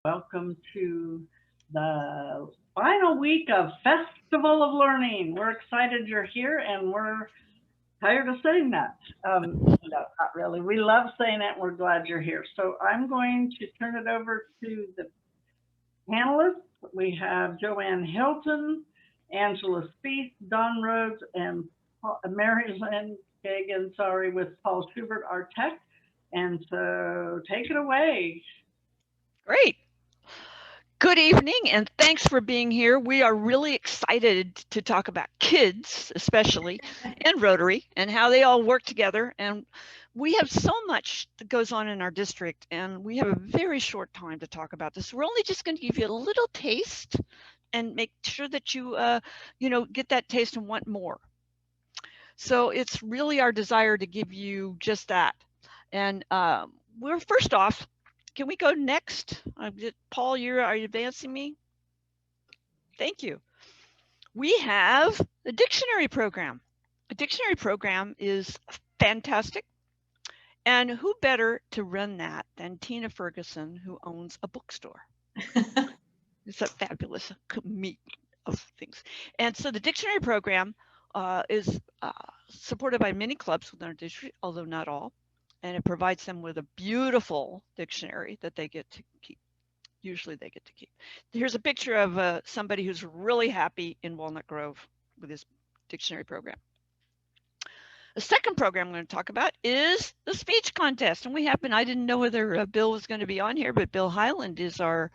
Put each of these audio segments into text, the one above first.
Welcome to the final week of Festival of Learning. We're excited you're here, and we're tired of saying that. No, not really. We love saying it, and we're glad you're here. So I'm going to turn it over to the panelists. We have Joann Hilton, Angela Spease, Don Rhodes, and Mary Lynn Kagan, with Paul Schubert, our tech. And so take it away. Great. Good evening, and thanks for being here. We are really excited to talk about kids, especially, and Rotary, and how they all work together. And we have so much that goes on in our district, and we have a very short time to talk about this. We're only just going to give you a little taste and make sure that you, get that taste and want more. So it's really our desire to give you just that. And we're first off, can we go next? Paul, are you advancing me? Thank you. We have the dictionary program. A dictionary program is fantastic. And who better to run that than Tina Ferguson, who owns a bookstore? It's a fabulous meet of things. And so the dictionary program is supported by many clubs within our district, although not all. And it provides them with a beautiful dictionary that they get to keep. Usually they get to keep. Here's a picture of somebody who's really happy in Walnut Grove with his dictionary program. The second program I'm going to talk about is the speech contest. And I didn't know whether Bill was going to be on here, but Bill Highland is our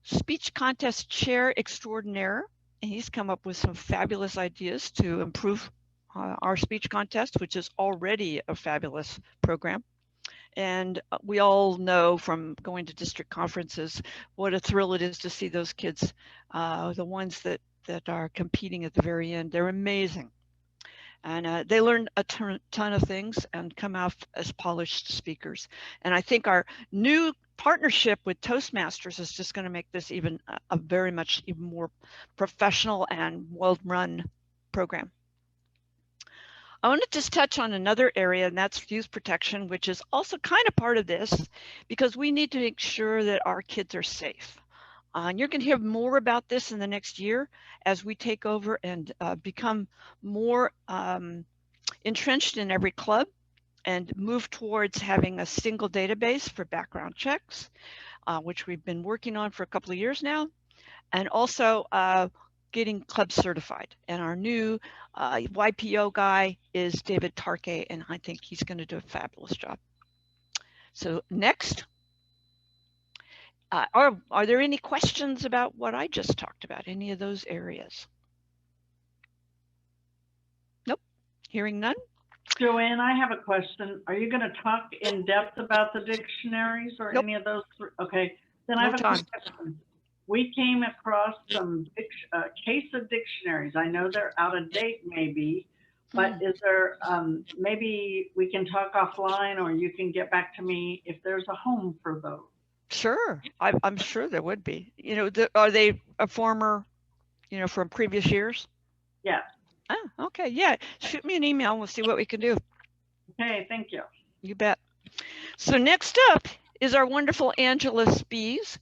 speech contest chair extraordinaire. And he's come up with some fabulous ideas to improve our speech contest, which is already a fabulous program. And we all know from going to district conferences what a thrill it is to see those kids, the ones that are competing at the very end. They're amazing. And they learn a ton of things and come out as polished speakers. And I think our new partnership with Toastmasters is just going to make this even a very much even more professional and well-run program. I want to just touch on another area, and that's youth protection, which is also kind of part of this because we need to make sure that our kids are safe. And you're going to hear more about this in the next year as we take over and become more entrenched in every club and move towards having a single database for background checks, which we've been working on for a couple of years now, and also getting club certified. And our new YPO guy is David Tarke, and I think he's going to do a fabulous job. So next, are there any questions about what I just talked about, any of those areas? Nope, hearing none. Joann, I have a question. Are you going to talk in depth about the dictionaries or Nope. any of those? Okay, then No I have a time. question. We came across some case of dictionaries. I know they're out of date maybe, but is there, maybe we can talk offline or you can get back to me if there's a home for those. Sure, I'm sure there would be. Are they a former, from previous years? Yeah. Oh, okay, yeah. Shoot me an email and we'll see what we can do. Okay, thank you. You bet. So next up is our wonderful Angela Spease,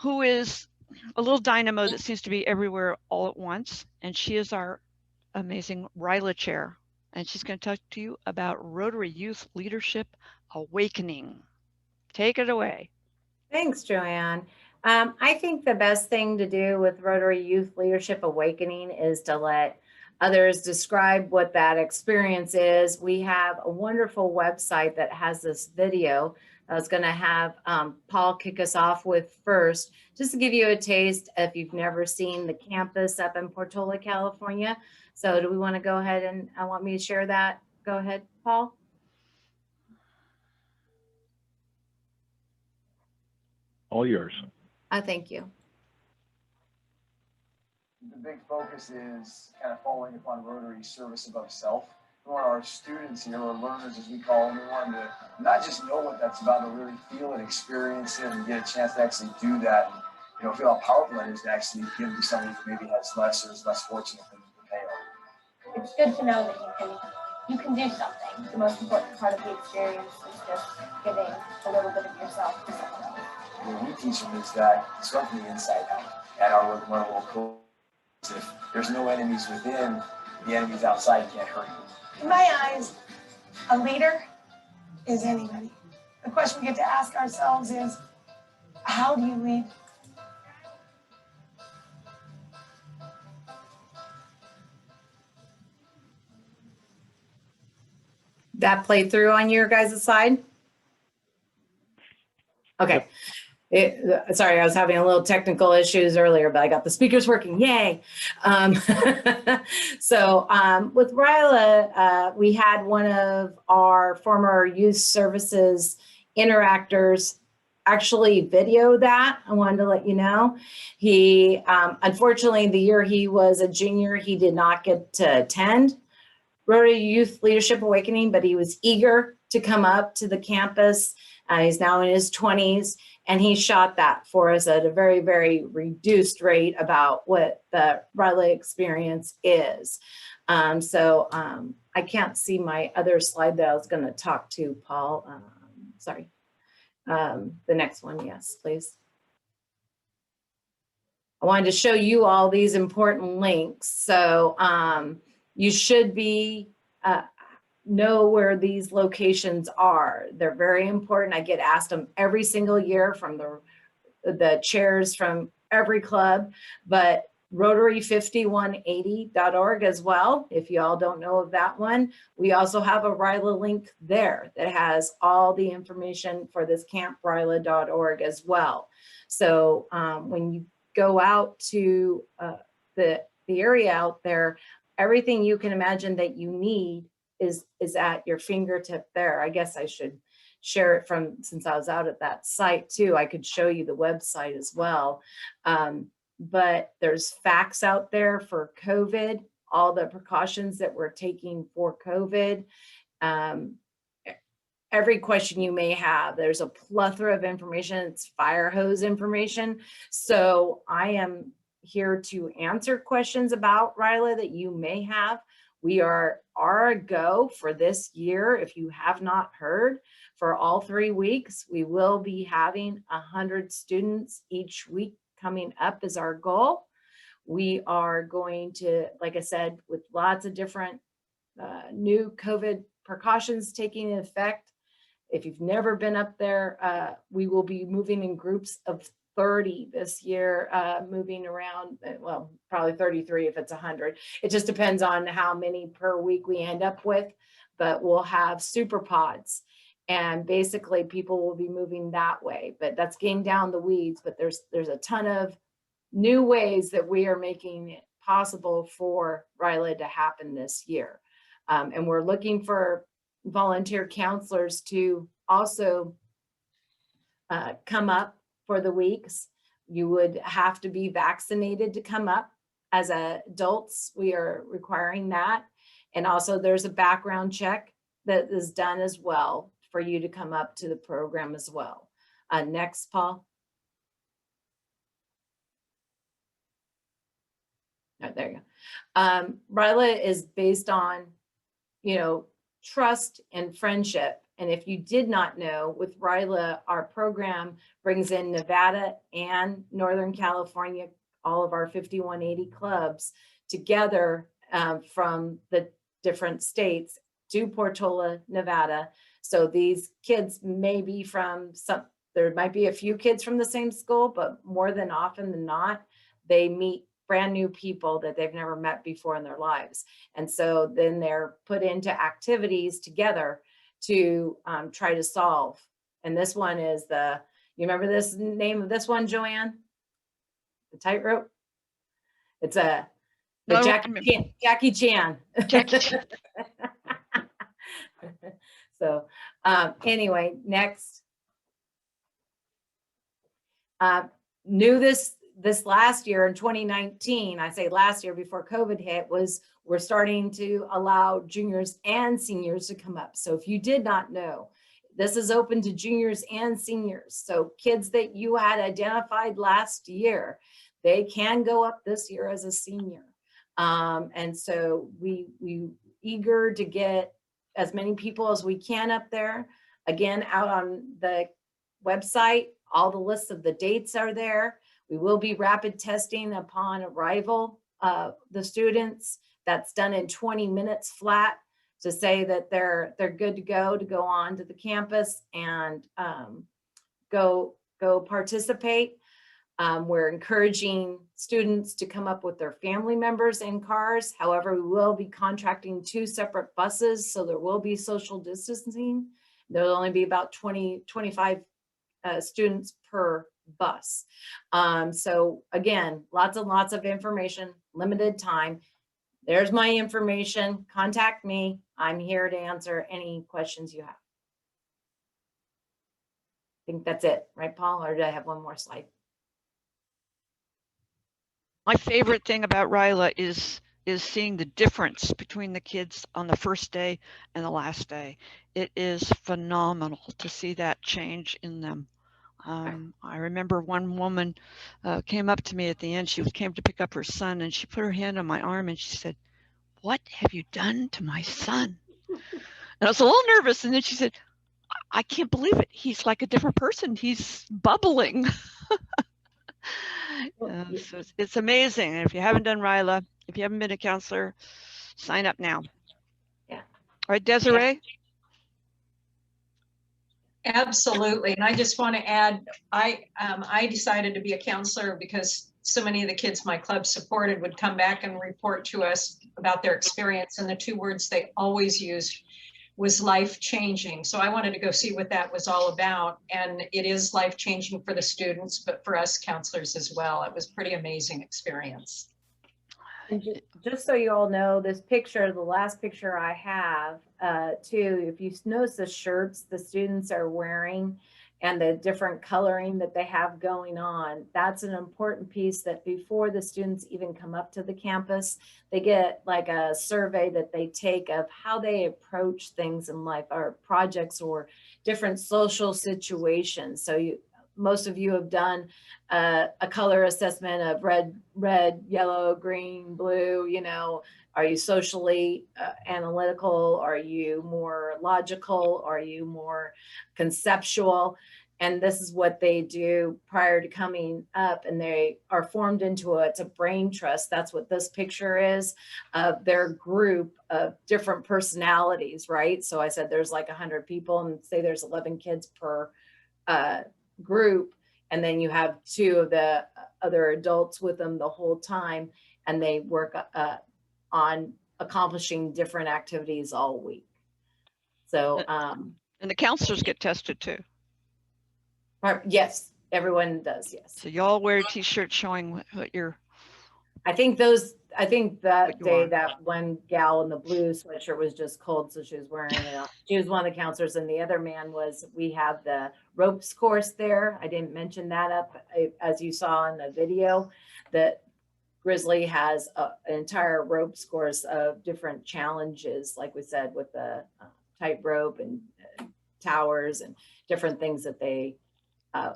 who is a little dynamo that seems to be everywhere all at once. And she is our amazing RYLA Chair. And she's going to talk to you about Rotary Youth Leadership Awakening. Take it away. Thanks, Joann. I think the best thing to do with Rotary Youth Leadership Awakening is to let others describe what that experience is. We have a wonderful website that has this video. I was going to have Paul kick us off with first, just to give you a taste if you've never seen the campus up in Portola, California. So do we want to go ahead and want me to share that? Go ahead, Paul. All yours. Thank you. The big focus is kind of following upon Rotary service above self. We want our students here, or learners as we call them, we want them to not just know what that's about, but really feel and experience it and get a chance to actually do that. And, feel how powerful that is to actually give to somebody who maybe has less or is less fortunate than they are. It's good to know that you can you can do something. The most important part of the experience is just giving a little bit of yourself to someone else. What we teach them is that start from the inside out. And our little code is if there's no enemies within, the enemies outside can't hurt you. In my eyes, a leader is anybody. The question we get to ask ourselves is, how do you lead? That played through on your guys' side? Okay. Sorry, I was having a little technical issues earlier, but I got the speakers working. Yay. With RYLA, we had one of our former youth services interactors actually video that. I wanted to let you know. He, unfortunately, the year he was a junior, he did not get to attend Rotary Youth Leadership Awakening, but he was eager to come up to the campus. He's now in his 20s, and he shot that for us at a very, very reduced rate about what the RYLA experience is. I can't see my other slide that I was going to talk to, Paul. Sorry. The next one, yes, please. I wanted to show you all these important links. So you should know where these locations are. They're very important. I get asked them every single year from the chairs from every club, but Rotary5180.org as well. If you all don't know of that one, we also have a RYLA link there that has all the information for this campryla.org as well. So when you go out to the area out there, everything you can imagine that you need is at your fingertip there. I guess I should share it since I was out at that site too. I could show you the website as well. But there's facts out there for COVID, all the precautions that we're taking for COVID. Every question you may have, there's a plethora of information. It's fire hose information. So I am here to answer questions about RYLA that you may have. We are a go for this year. If you have not heard, for all 3 weeks, we will be having 100 students each week coming up is our goal. We are going to, like I said, with lots of different new COVID precautions taking effect. If you've never been up there, we will be moving in groups of 30 this year, moving around, well, probably 33 if it's 100. It just depends on how many per week we end up with, but we'll have super pods. And basically people will be moving that way, but that's getting down the weeds, but there's a ton of new ways that we are making it possible for RYLA to happen this year. And we're looking for volunteer counselors to also come up for the weeks. You would have to be vaccinated to come up. As adults, we are requiring that. And also there's a background check that is done as well for you to come up to the program as well. Next, Paul. Oh, there you go. RYLA is based on, trust and friendship. And if you did not know, with RYLA, our program brings in Nevada and Northern California, all of our 5180 clubs together from the different states to Portola, Nevada. So these kids may be from there might be a few kids from the same school, but more than often than not, they meet brand new people that they've never met before in their lives. And so then they're put into activities together to try to solve. And this one is you remember this name of this one, Joann? The tightrope? It's Jackie Chan. Jackie Chan. So anyway, next. Knew this last year in 2019, I say last year before COVID hit, we're starting to allow juniors and seniors to come up. So if you did not know, this is open to juniors and seniors. So kids that you had identified last year, they can go up this year as a senior. And so we eager to get as many people as we can up there. Again, out on the website, all the lists of the dates are there. We will be rapid testing upon arrival the students. That's done in 20 minutes flat to say that they're good to go on to the campus and go participate. We're encouraging students to come up with their family members in cars. However, we will be contracting 2 separate buses, so there will be social distancing. There'll only be about 25 students per bus. So again, lots and lots of information, limited time. There's my information. Contact me. I'm here to answer any questions you have. I think that's it, right, Paul? Or do I have one more slide? My favorite thing about RYLA is seeing the difference between the kids on the first day and the last day. It is phenomenal to see that change in them. I remember one woman came up to me at the end. She came to pick up her son, and she put her hand on my arm and she said, "What have you done to my son?" And I was a little nervous. And then she said, "I can't believe it. He's like a different person. He's bubbling." So it's amazing. And if you haven't done RYLA, if you haven't been a counselor, sign up now. Yeah. All right, Desiree? Yeah. Absolutely. And I just want to add, I decided to be a counselor because so many of the kids my club supported would come back and report to us about their experience. And the 2 words they always used was life-changing. So I wanted to go see what that was all about. And it is life-changing for the students, but for us counselors as well. It was a pretty amazing experience. And just so you all know, this picture, the last picture I have too, if you notice the shirts the students are wearing and the different coloring that they have going on, that's an important piece that before the students even come up to the campus, they get like a survey that they take of how they approach things in life or projects or different social situations. So most of you have done a color assessment of red, yellow, green, blue. You know, are you socially analytical? Are you more logical? Are you more conceptual? And this is what they do prior to coming up, and they are formed into it's a brain trust. That's what this picture is of their group of different personalities, right? So I said there's like 100 people, and say there's 11 kids per group, and then you have 2 of the other adults with them the whole time, and they work on accomplishing different activities all week. So and the counselors get tested too. Yes, everyone does. Yes. So y'all wear t-shirts showing what you're. I think that day that one gal in the blue sweatshirt was just cold, so she was wearing it. She was one of the counselors, and the other man was. We have the ropes course there. I didn't mention that up, as you saw in the video, that Grizzly has an entire ropes course of different challenges, like we said, with the tightrope and towers and different things that they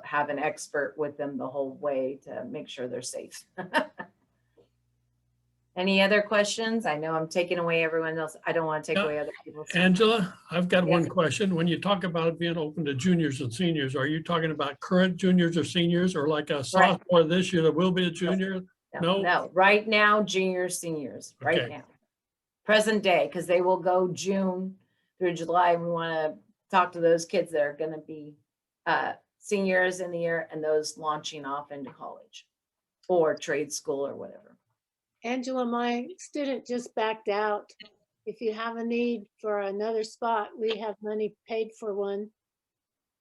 have an expert with them the whole way to make sure they're safe. Any other questions? I know I'm taking away everyone else. I don't want to take away other people's time. Angela, I've got one question. When you talk about it being open to juniors and seniors, are you talking about current juniors or seniors, or like a sophomore this year that will be a junior? No, right now, juniors, seniors, right now. Present day, because they will go June through July. We want to talk to those kids that are going to be seniors in the year and those launching off into college or trade school or whatever. Angela, my student just backed out. If you have a need for another spot, we have money paid for one.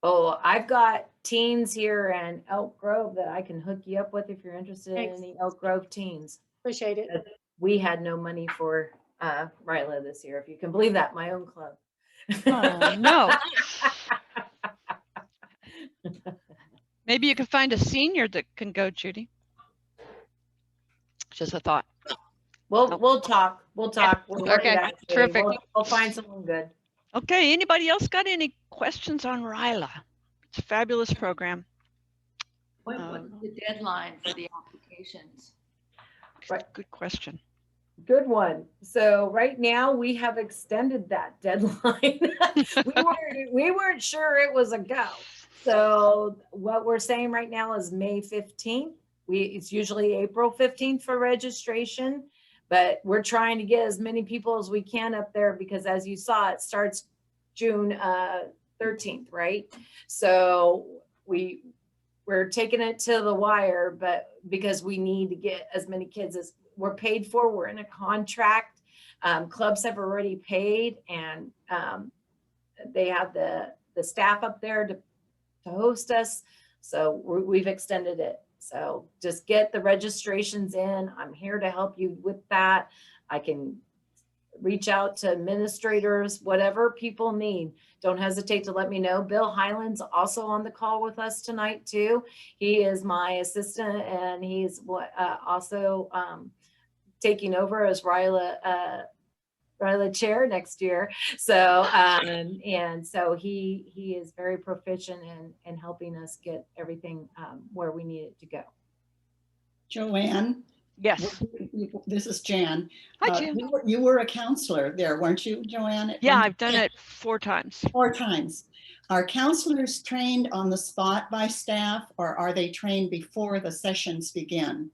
Oh, I've got teens here in Elk Grove that I can hook you up with if you're interested in any Elk Grove teens. Appreciate it. We had no money for RYLA this year, if you can believe that, my own club. Oh, no. Maybe you can find a senior that can go, Judy. Just a thought. We'll talk. We'll talk. We'll okay, terrific. We'll find someone good. Okay, anybody else got any questions on RYLA? It's a fabulous program. What's the deadline for the applications? Right. Good question. Good one. So right now we have extended that deadline. we weren't sure it was a go. So what we're saying right now is May 15th. It's usually April 15th for registration, but we're trying to get as many people as we can up there because as you saw, it starts June 13th, right? So we're taking it to the wire, but because we need to get as many kids as we're paid for, we're in a contract. Clubs have already paid, and they have the staff up there to host us. So we've extended it. So just get the registrations in. I'm here to help you with that. I can reach out to administrators, whatever people need. Don't hesitate to let me know. Bill Highland's also on the call with us tonight too. He is my assistant, and he's also taking over as RYLA Chair next year. So and so he is very proficient in helping us get everything where we need it to go. Joann? Yes. This is Jan. Hi, Jan. You were a counselor there, weren't you, Joann? Yeah, I've done it 4 times. 4 times. Are counselors trained on the spot by staff, or are they trained before the sessions begin?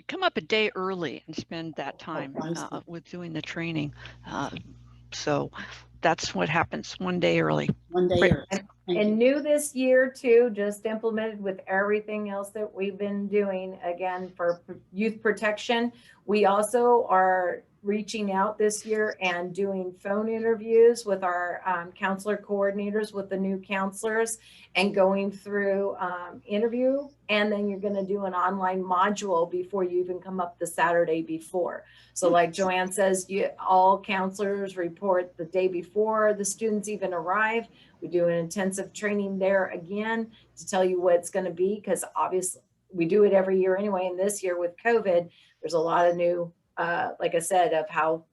Come up a day early and spend that time with doing the training. So that's what happens, 1 day early. 1 day early. And new this year too, just implemented with everything else that we've been doing, again, for youth protection. We also are reaching out this year and doing phone interviews with our counselor coordinators with the new counselors and going through interview. And then you're going to do an online module before you even come up the Saturday before. So like Joann says, all counselors report the day before the students even arrive. We do an intensive training there again to tell you what it's going to be, because obviously we do it every year anyway. And this year with COVID, there's a lot of new, like I said, of how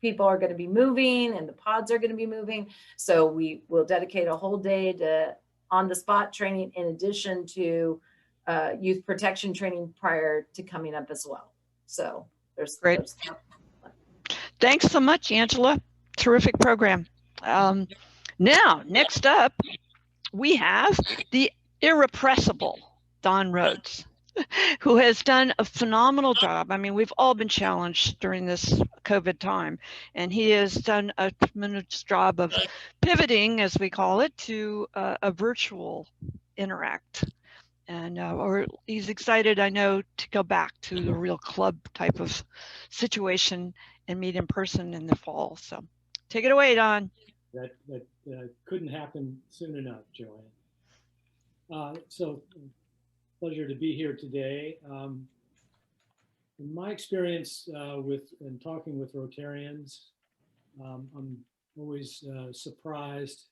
people are going to be moving and the pods are going to be moving. So we will dedicate a whole day to on-the-spot training in addition to youth protection training prior to coming up as well. So there's great. Thanks so much, Angela. Terrific program. Now, next up, we have the irrepressible Don Rhodes, who has done a phenomenal job. I mean, we've all been challenged during this COVID time, and he has done a tremendous job of pivoting, as we call it, to a virtual interact. And or he's excited, I know, to go back to the real club type of situation and meet in person in the fall. So take it away, Don. That couldn't happen soon enough, Joann. So pleasure to be here today. In my experience in talking with Rotarians, I'm always surprised,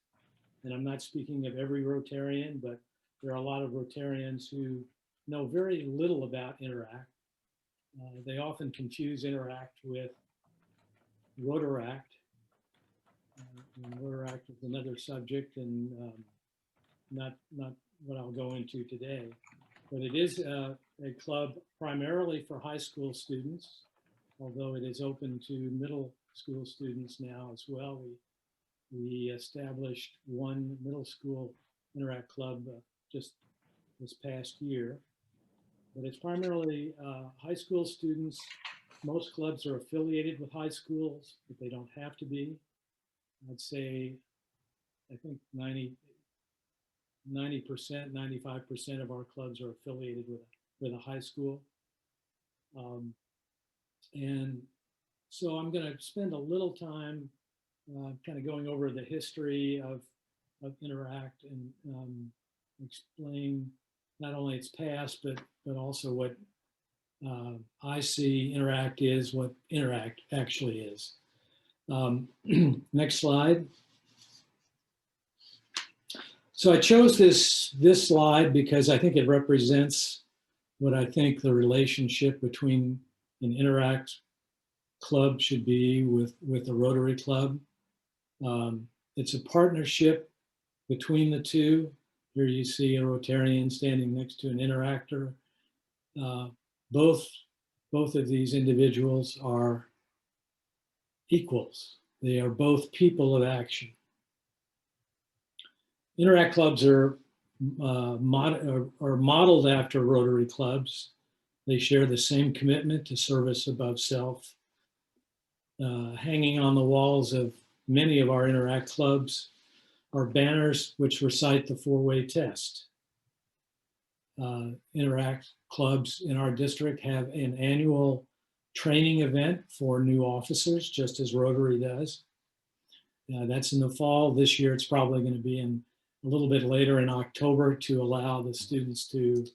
and I'm not speaking of every Rotarian, but there are a lot of Rotarians who know very little about Interact. They often confuse Interact with Rotaract. And Rotaract is another subject, and not what I'll go into today. But it is a club primarily for high school students, although it is open to middle school students now as well. We established one middle school Interact club just this past year, but it's primarily high school students. Most clubs are affiliated with high schools, but they don't have to be. I'd say, I think 90%, 95% of our clubs are affiliated with a high school. And so I'm going to spend a little time kind of going over the history of Interact and explain not only its past, but also what I see Interact is, what Interact actually is. Next slide. So I chose this slide because I think it represents what I think the relationship between an Interact club should be with a Rotary club. It's a partnership between the two. Here you see a Rotarian standing next to an Interactor. Both of these individuals are equals. They are both people of action. Interact clubs are modeled after Rotary clubs. They share the same commitment to service above self. Hanging on the walls of many of our Interact clubs are banners which recite the four-way test. Interact clubs in our district have an annual training event for new officers, just as Rotary does. That's in the fall. This year, it's probably going to be in a little bit later in October to allow the students to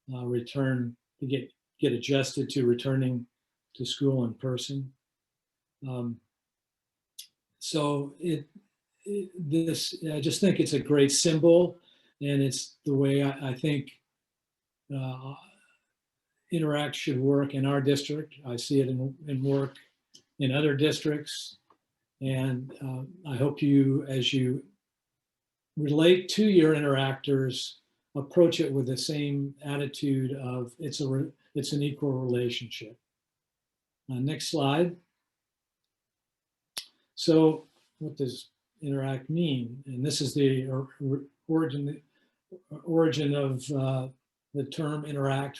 return, to get adjusted to returning to school in person. So I just think it's a great symbol, and it's the way I think Interact should work in our district. I see it in work in other districts. And I hope you, as you relate to your interactors, approach it with the same attitude of it's an equal relationship. Next slide. So what does Interact mean? And this is the origin of the term Interact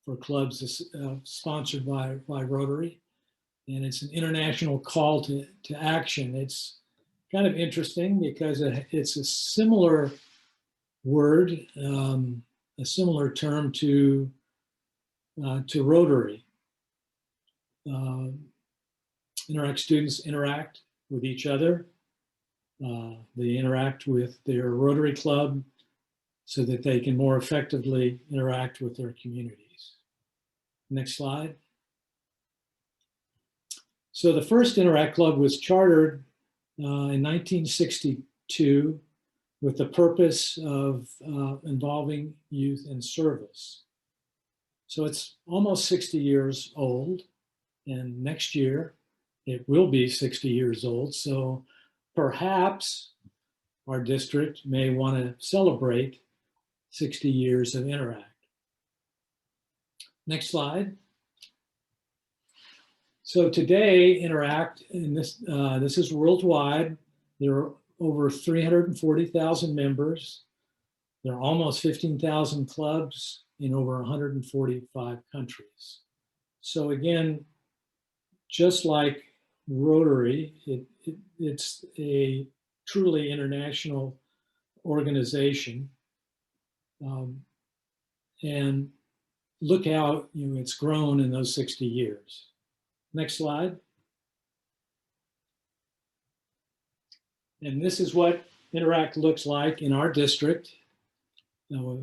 for clubs sponsored by Rotary. And it's an international call to action. It's kind of interesting because it's a similar word, a similar term to Rotary. Interact students interact with each other. They interact with their Rotary club so that they can more effectively interact with their communities. Next slide. So the first Interact Club was chartered in 1962 with the purpose of involving youth in service. So it's almost 60 years old, and next year it will be 60 years old. So perhaps our district may want to celebrate 60 years of Interact. Next slide. So today, Interact, and this is worldwide. There are over 340,000 members. There are almost 15,000 clubs in over 145 countries. So again, just like Rotary, it's a truly international organization. And look how it's grown in those 60 years. Next slide. And this is what Interact looks like in our district. Now,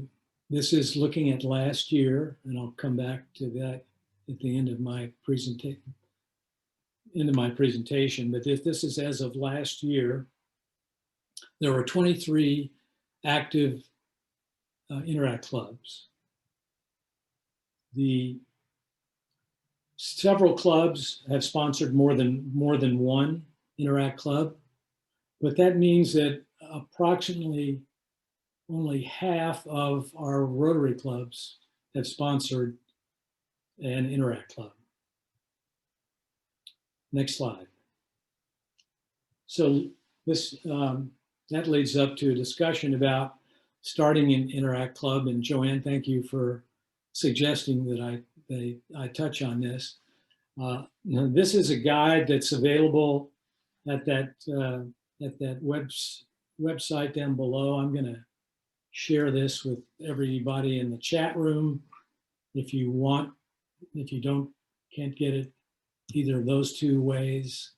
this is looking at last year, and I'll come back to that at the end of my presentation. But if this is as of last year, there were 23 active Interact clubs. Several clubs have sponsored more than one Interact club, but that means that approximately only half of our Rotary clubs have sponsored an Interact club. Next slide. So this that leads up to a discussion about starting an Interact club, and Joann, thank you for suggesting that I touch on this. This is a guide that's available at that website down below. I'm going to share this with everybody in the chat room. If you can't get it either of those two ways,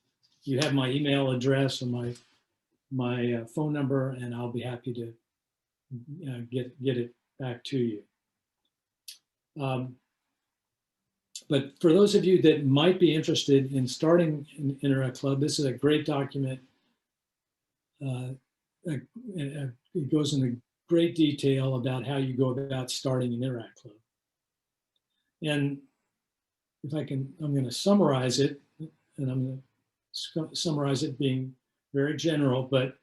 you have my email address or my phone number, and I'll be happy to get it back to you. But for those of you that might be interested in starting an Interact club, this is a great document. It goes into great detail about how you go about starting an Interact club. And if I can, I'm going to summarize it, and I'm going to summarize it being very general, but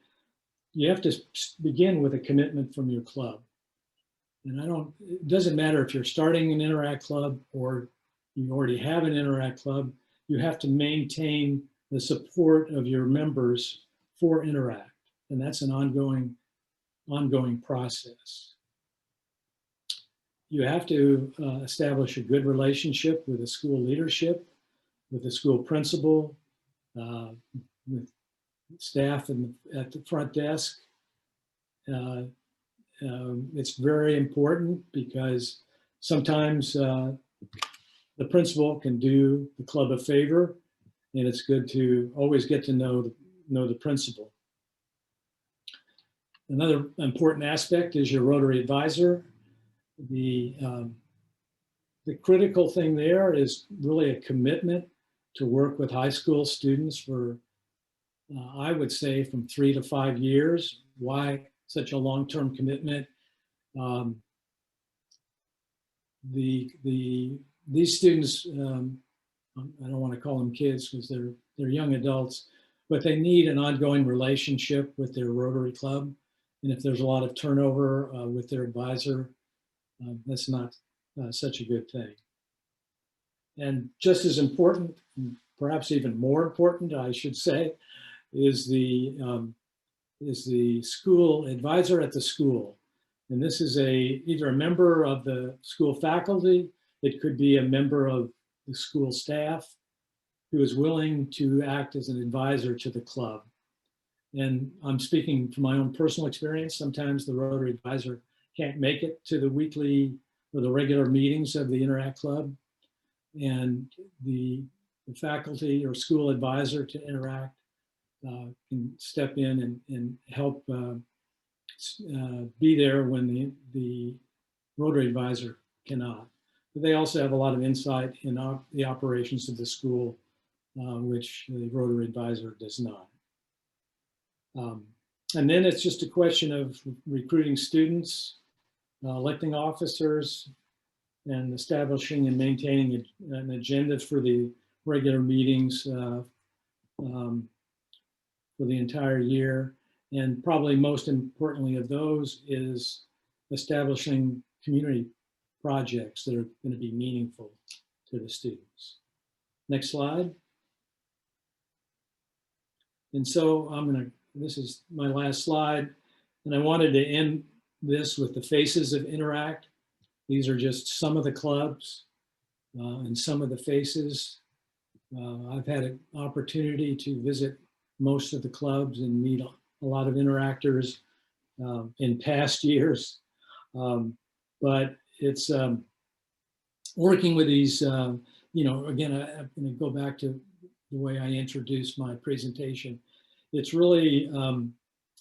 you have to begin with a commitment from your club. And it doesn't matter if you're starting an Interact club or you already have an Interact club, you have to maintain the support of your members for Interact. And that's an ongoing process. You have to establish a good relationship with the school leadership, with the school principal, with staff at the front desk. It's very important because sometimes the principal can do the club a favor, and it's good to always get to know the principal. Another important aspect is your Rotary Advisor. The critical thing there is really a commitment to work with high school students for, I would say, from 3 to 5 years. Why such a long-term commitment? These students, I don't want to call them kids because they're young adults, but they need an ongoing relationship with their Rotary Club. And if there's a lot of turnover with their advisor, that's not such a good thing. And just as important, perhaps even more important, I should say, is the school advisor at the school. And this is either a member of the school faculty, it could be a member of the school staff who is willing to act as an advisor to the club. And I'm speaking from my own personal experience. Sometimes the Rotary Advisor can't make it to the weekly or the regular meetings of the Interact Club. And the faculty or school advisor to Interact can step in and help be there when the Rotary Advisor cannot. But they also have a lot of insight in the operations of the school, which the Rotary Advisor does not. And then it's just a question of recruiting students, electing officers, and establishing and maintaining an agenda for the regular meetings for the entire year. And probably most importantly of those is establishing community projects that are going to be meaningful to the students. Next slide. And so this is my last slide, and I wanted to end this with the faces of Interact. These are just some of the clubs and some of the faces. I've had an opportunity to visit most of the clubs and meet a lot of interactors in past years. But it's working with these, again, I'm going to go back to the way I introduced my presentation. It's really,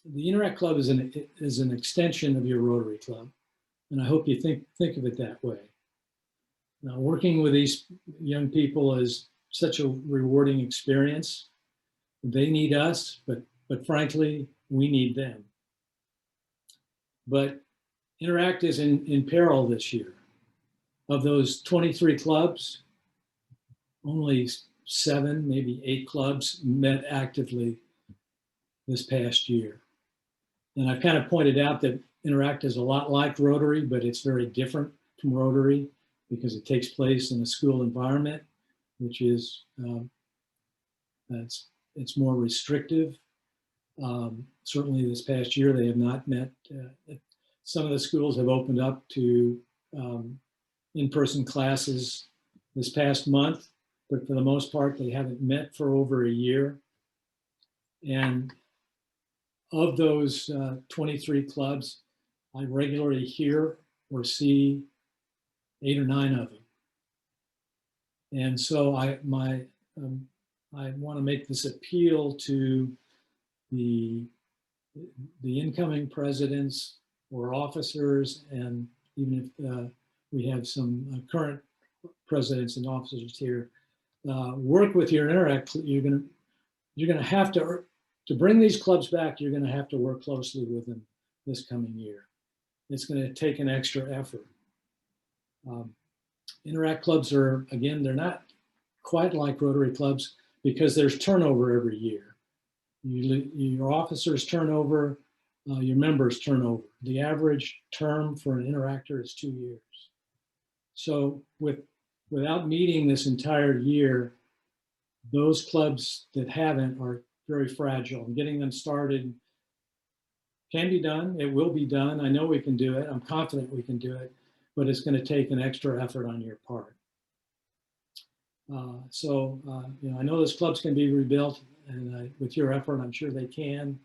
the Interact Club is an extension of your Rotary Club. And I hope you think of it that way. Now, working with these young people is such a rewarding experience. They need us, but frankly, we need them. But Interact is in peril this year. Of those 23 clubs, only 7, maybe 8 clubs met actively this past year. And I've kind of pointed out that Interact is a lot like Rotary, but it's very different from Rotary because it takes place in a school environment, which is, it's more restrictive. Certainly this past year, they have not met. Some of the schools have opened up to in-person classes this past month, but for the most part, they haven't met for over a year. And of those 23 clubs, I regularly hear or see 8 or 9 of them. And so I want to make this appeal to the incoming presidents or officers, and even if we have some current presidents and officers here, work with your Interact. You're going to have to bring these clubs back. You're going to have to work closely with them this coming year. It's going to take an extra effort. Interact clubs are, again, they're not quite like Rotary clubs because there's turnover every year. Your officers turn over, your members turn over. The average term for an interactor is 2 years. So without meeting this entire year, those clubs that haven't are very fragile. And getting them started can be done. It will be done. I know we can do it. I'm confident we can do it, but it's going to take an extra effort on your part. You know, I know those clubs can be rebuilt, and with your effort, I'm sure they can.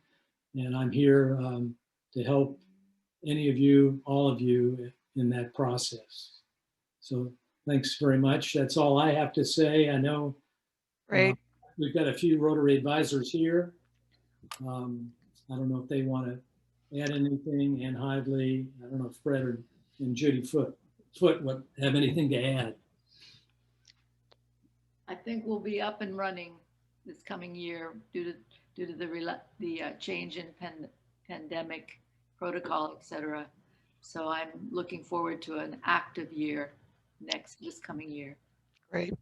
And I'm here to help any of you, all of you, in that process. So thanks very much. That's all I have to say. I know Great. We've got a few Rotary Advisors here. I don't know if they want to add anything. Ann Hively, I don't know if Fred and Judy Foote would have anything to add. I think we'll be up and running this coming year due to the change in pandemic protocol, et cetera. So I'm looking forward to an active year this coming year. Great.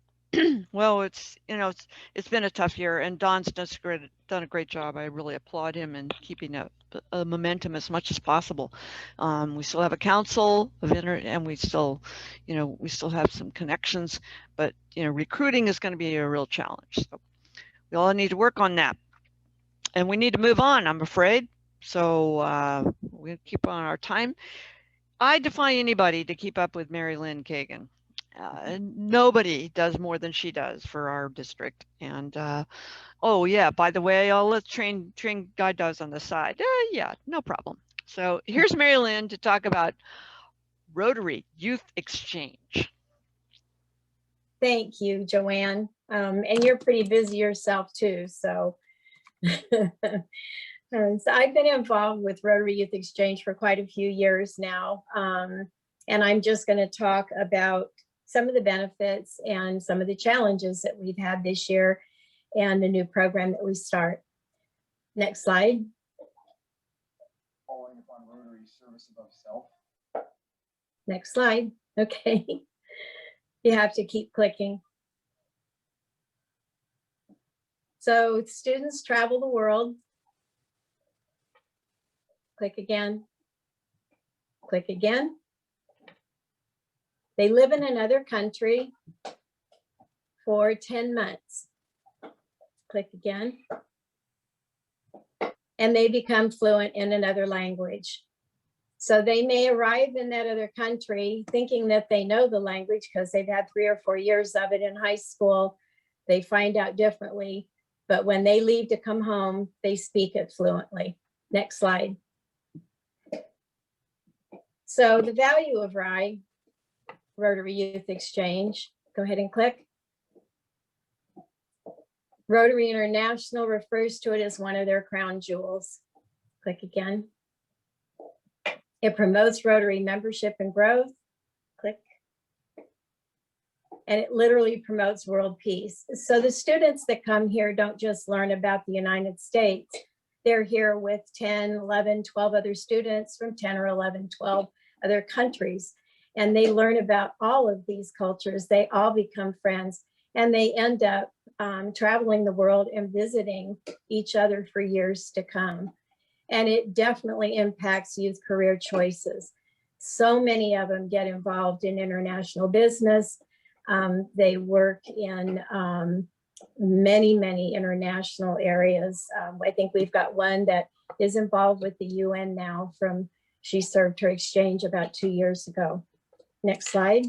Well, it's been a tough year, and Don's done a great job. I really applaud him in keeping a momentum as much as possible. We still have a council of and we still have some connections, but recruiting is going to be a real challenge. So we all need to work on that, and we need to move on, I'm afraid. So we'll keep on our time. I defy anybody to keep up with Mary Lynn Kagan. Nobody does more than she does for our district. And oh yeah, by the way, I'll let train guide dogs on the side. Yeah, no problem. So here's Mary Lynn to talk about Rotary Youth Exchange. Thank you, Joann. And you're pretty busy yourself too. So, so I've been involved with Rotary Youth Exchange for quite a few years now. And I'm just going to talk about some of the benefits and some of the challenges that we've had this year and the new program that we start. Next slide. Following upon Rotary service above self. Next slide. Okay. You have to keep clicking. So students travel the world. Click again. Click again. They live in another country for 10 months. Click again. And they become fluent in another language. So they may arrive in that other country thinking that they know the language because they've had 3 or 4 years of it in high school. They find out differently, but when they leave to come home, they speak it fluently. Next slide. So the value of RYE, Rotary Youth Exchange, go ahead and click. Rotary International refers to it as one of their crown jewels. Click again. It promotes Rotary membership and growth. Click. And it literally promotes world peace. So the students that come here don't just learn about the United States. They're here with 10, 11, 12 other students from 10 or 11, 12 other countries. And they learn about all of these cultures. They all become friends, and they end up traveling the world and visiting each other for years to come. And it definitely impacts youth career choices. So many of them get involved in international business. They work in many international areas. I think we've got one that is involved with the UN now she served her exchange about 2 years ago. Next slide.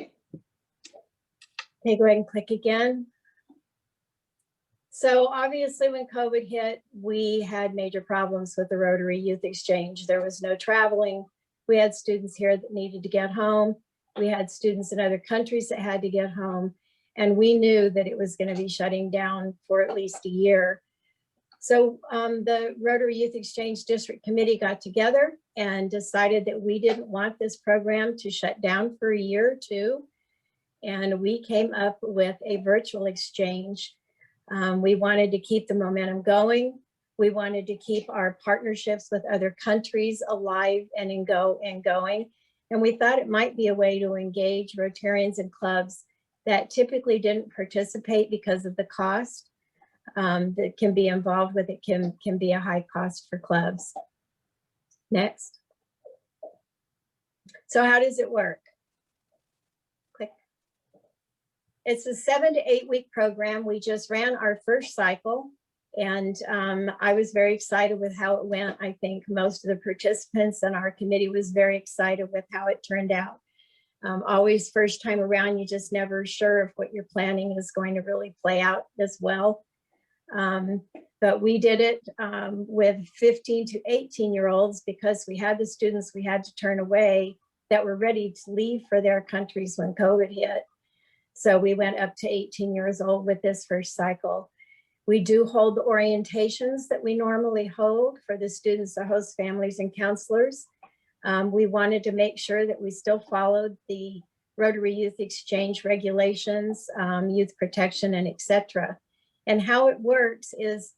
Okay, go ahead and click again. So obviously when COVID hit, we had major problems with the Rotary Youth Exchange. There was no traveling. We had students here that needed to get home. We had students in other countries that had to get home. And we knew that it was going to be shutting down for at least a year. So the Rotary Youth Exchange District Committee got together and decided that we didn't want this program to shut down for a year or two. And we came up with a virtual exchange. We wanted to keep the momentum going. We wanted to keep our partnerships with other countries alive and going. And we thought it might be a way to engage Rotarians and clubs that typically didn't participate because of the cost that can be involved with it, can be a high cost for clubs. Next. So how does it work? Click. It's a 7 to 8 week program. We just ran our first cycle, and I was very excited with how it went. I think most of the participants and our committee was very excited with how it turned out. Always first time around, you're just never sure if what you're planning is going to really play out as well. But we did it with 15 to 18-year-olds because we had the students we had to turn away that were ready to leave for their countries when COVID hit. So we went up to 18 years old with this first cycle. We do hold the orientations that we normally hold for the students, the host families and counselors. We wanted to make sure that we still followed the Rotary Youth Exchange regulations, youth protection, and etc. And how it works is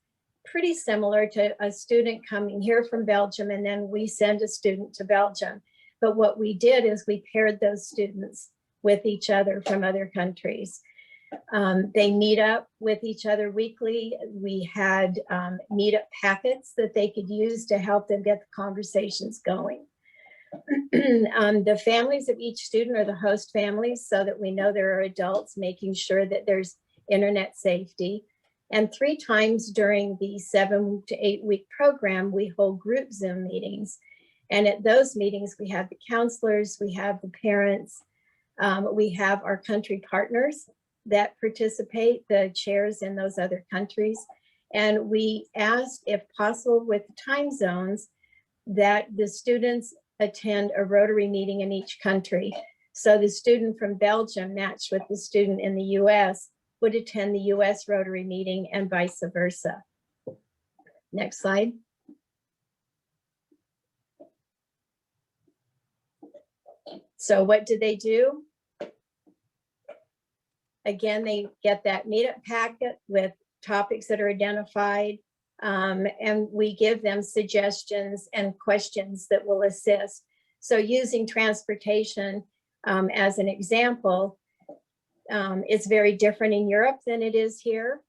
pretty similar to a student coming here from Belgium, and then we send a student to Belgium. But what we did is we paired those students with each other from other countries. They meet up with each other weekly. We had meetup packets that they could use to help them get the conversations going. The families of each student are the host families, so that we know there are adults, making sure that there's internet safety. And 3 times during the 7 to 8 week program, we hold group Zoom meetings. And at those meetings, we have the counselors, we have the parents, we have our country partners that participate, the chairs in those other countries. And we asked, if possible, with the time zones, that the students attend a Rotary meeting in each country. So the student from Belgium matched with the student in the US would attend the US Rotary meeting and vice versa. Next slide. So what did they do? Again, they get that meetup packet with topics that are identified, and we give them suggestions and questions that will assist. So using transportation as an example, it's very different in Europe than it is here.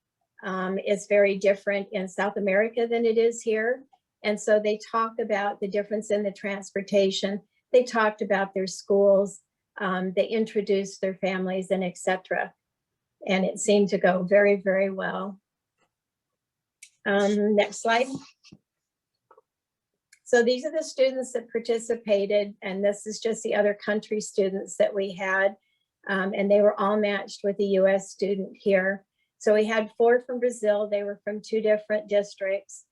It's very different in South America than it is here. And so they talk about the difference in the transportation. They talked about their schools. They introduced their families and etc. And it seemed to go very, very well. Next slide. So these are the students that participated, and this is just the other country students that we had. And they were all matched with a US student here. So we had 4 from Brazil. They were from 2 different districts.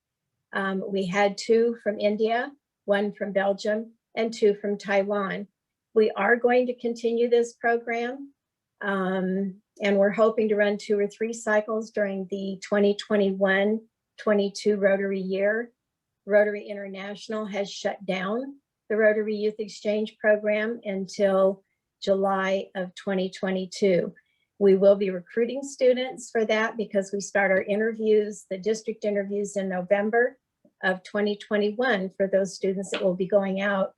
We had 2 from India, 1 from Belgium, and 2 from Taiwan. We are going to continue this program. And we're hoping to run 2 or 3 cycles during the 2021-22 Rotary year. Rotary International has shut down the Rotary Youth Exchange program until July of 2022. We will be recruiting students for that because we start our interviews, the district interviews, in November of 2021 for those students that will be going out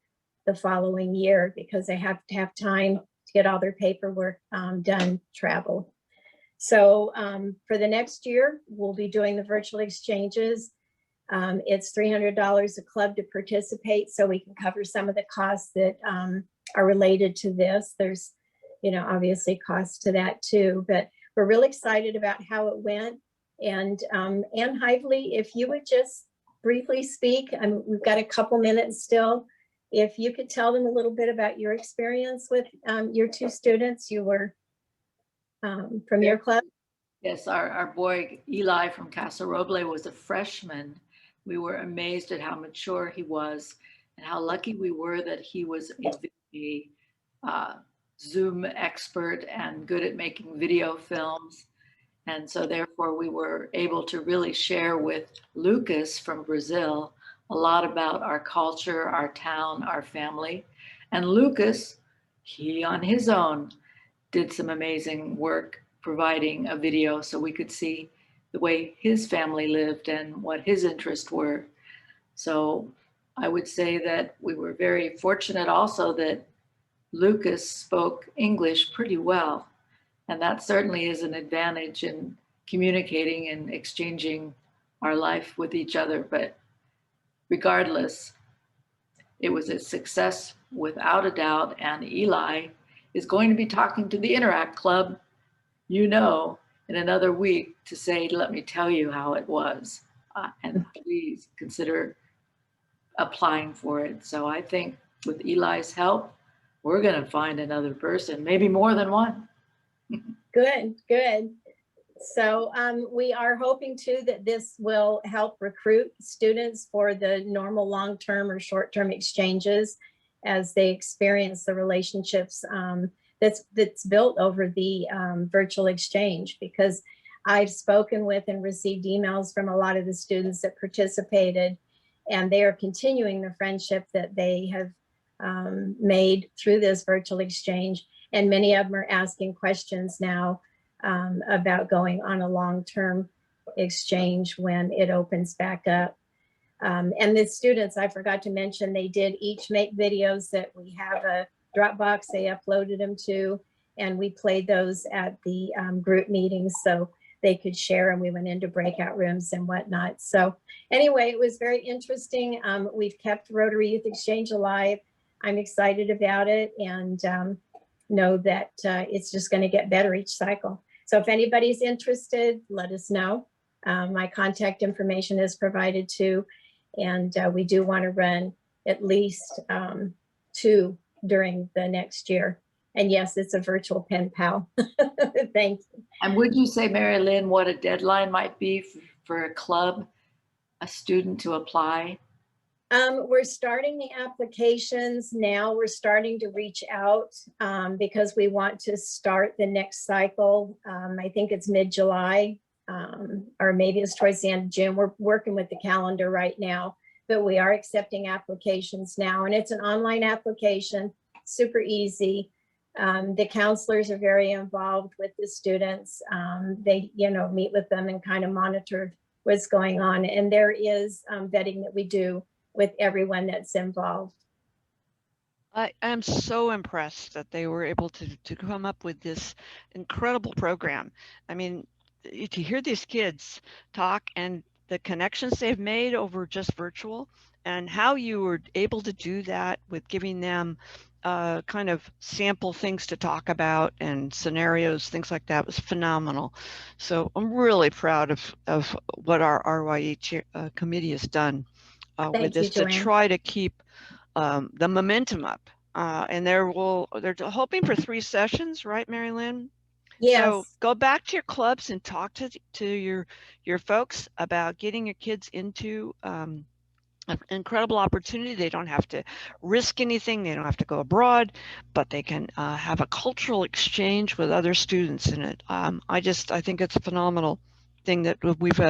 the following year, because they have to have time to get all their paperwork done, travel. So for the next year, we'll be doing the virtual exchanges. It's $300 a club to participate, so we can cover some of the costs that are related to this. There's, you know, obviously costs to that too, but we're really excited about how it went. And Ann Hively, if you would just briefly speak, we've got a couple minutes still. If you could tell them a little bit about your experience with your 2 students, you were from your club. Yes, our boy Eli from Casa Roble was a freshman. We were amazed at how mature he was and how lucky we were that he was a Zoom expert and good at making video films. And so therefore we were able to really share with Lucas from Brazil a lot about our culture, our town, our family. And Lucas, he on his own did some amazing work providing a video so we could see the way his family lived and what his interests were. So I would say that we were very fortunate also that Lucas spoke English pretty well. And that certainly is an advantage in communicating and exchanging our life with each other. But regardless, it was a success without a doubt. And Eli is going to be talking to the Interact Club you know, in another week to say, let me tell you how it was. And please consider applying for it. So I think with Eli's help, we're going to find another person, maybe more than one. Good, good. So we are hoping too that this will help recruit students for the normal long-term or short-term exchanges as they experience the relationships that's built over the virtual exchange, because I've spoken with and received emails from a lot of the students that participated, and they are continuing the friendship that they have made through this virtual exchange. And many of them are asking questions now about going on a long-term exchange when it opens back up. And the students, I forgot to mention, they did each make videos that we have a Dropbox they uploaded them to, and we played those at the group meetings so they could share, and we went into breakout rooms and whatnot. So anyway, it was very interesting. We've kept Rotary Youth Exchange alive. I'm excited about it, and know that it's just going to get better each cycle. So if anybody's interested, let us know. My contact information is provided too. And we do want to run at least 2 during the next year. And yes, it's a virtual pen pal. Thank you. And would you say, Mary Lynn, what a deadline might be for a club, a student to apply? We're starting the applications now. We're starting to reach out because we want to start the next cycle. I think it's mid-July, or maybe it's towards the end of June. We're working with the calendar right now, but we are accepting applications now. And it's an online application, super easy. The counselors are very involved with the students. They, meet with them and kind of monitor what's going on. And there is vetting that we do with everyone that's involved. I am so impressed that they were able to come up with this incredible program. I mean, to hear these kids talk and the connections they've made over just virtual, and how you were able to do that with giving them kind of sample things to talk about and scenarios, things like that, was phenomenal. So I'm really proud of what our RYE committee has done with this to try to keep the momentum up. And they're hoping for 3 sessions, right, Mary Lynn? Yes. So go back to your clubs and talk to your folks about getting your kids into an incredible opportunity. They don't have to risk anything. They don't have to go abroad, but they can have a cultural exchange with other students in it. I think it's a phenomenal thing that we've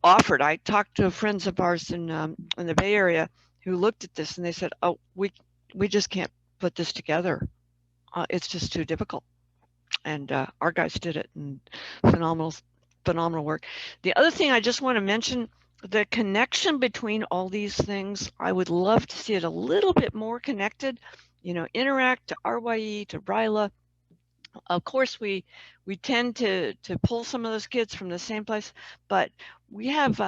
offered. I talked to friends of ours in the Bay Area who looked at this and they said, "Oh, we just can't put this together. It's just too difficult." And our guys did it, and phenomenal work. The other thing I just want to mention, the connection between all these things, I would love to see it a little bit more connected. Interact to RYE, to RYLA. Of course, we tend to pull some of those kids from the same place, but we have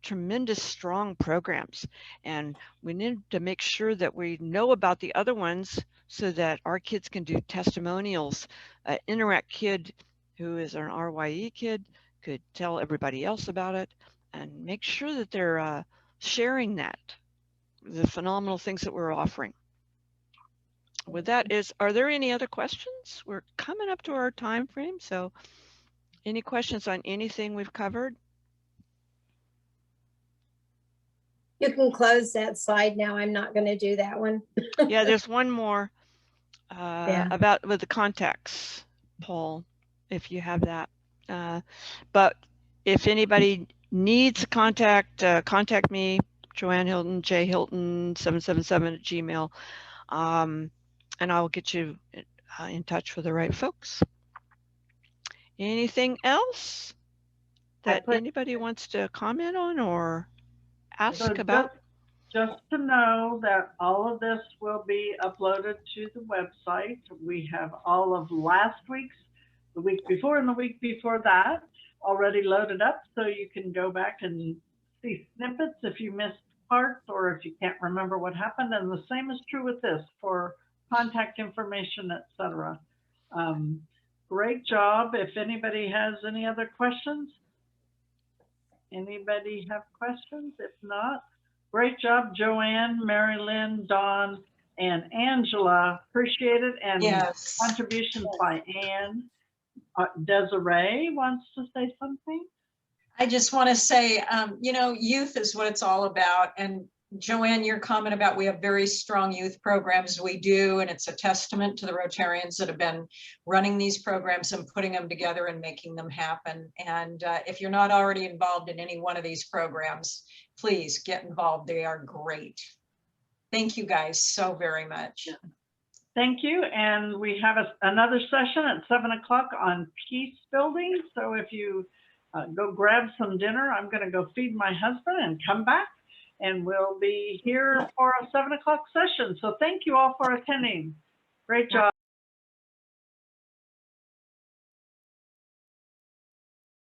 tremendous strong programs, and we need to make sure that we know about the other ones so that our kids can do testimonials. Interact kid who is an RYE kid could tell everybody else about it, and make sure that they're sharing the phenomenal things that we're offering. With that, are there any other questions? We're coming up to our time frame, so any questions on anything we've covered? You can close that slide now. I'm not going to do that one. Yeah, there's one more about with the contacts, Paul, if you have that. But if anybody needs a contact, contact me, Joann Hilton, jhilton777@gmail. And I'll get you in touch with the right folks. Anything else that anybody wants to comment on or ask about? Just to know that all of this will be uploaded to the website. We have all of last week's, the week before and the week before that already loaded up, so you can go back and see snippets if you missed parts or if you can't remember what happened. And the same is true with this for contact information, etc. Great job. If anybody has any other questions? Anybody have questions? If not, great job, Joann, Mary Lynn, Dawn, and Angela. Appreciate it. And Yes. contributions by Ann. Desiree wants to say something. I just want to say, you know, youth is what it's all about. And Joann, your comment about we have very strong youth programs, we do, and it's a testament to the Rotarians that have been running these programs and putting them together and making them happen. And if you're not already involved in any one of these programs, please get involved. They are great. Thank you guys so very much. Thank you. And we have another session at 7 o'clock on peace building. So if you go grab some dinner, I'm going to go feed my husband and come back. And we'll be here for a 7 o'clock session. So thank you all for attending. Great job.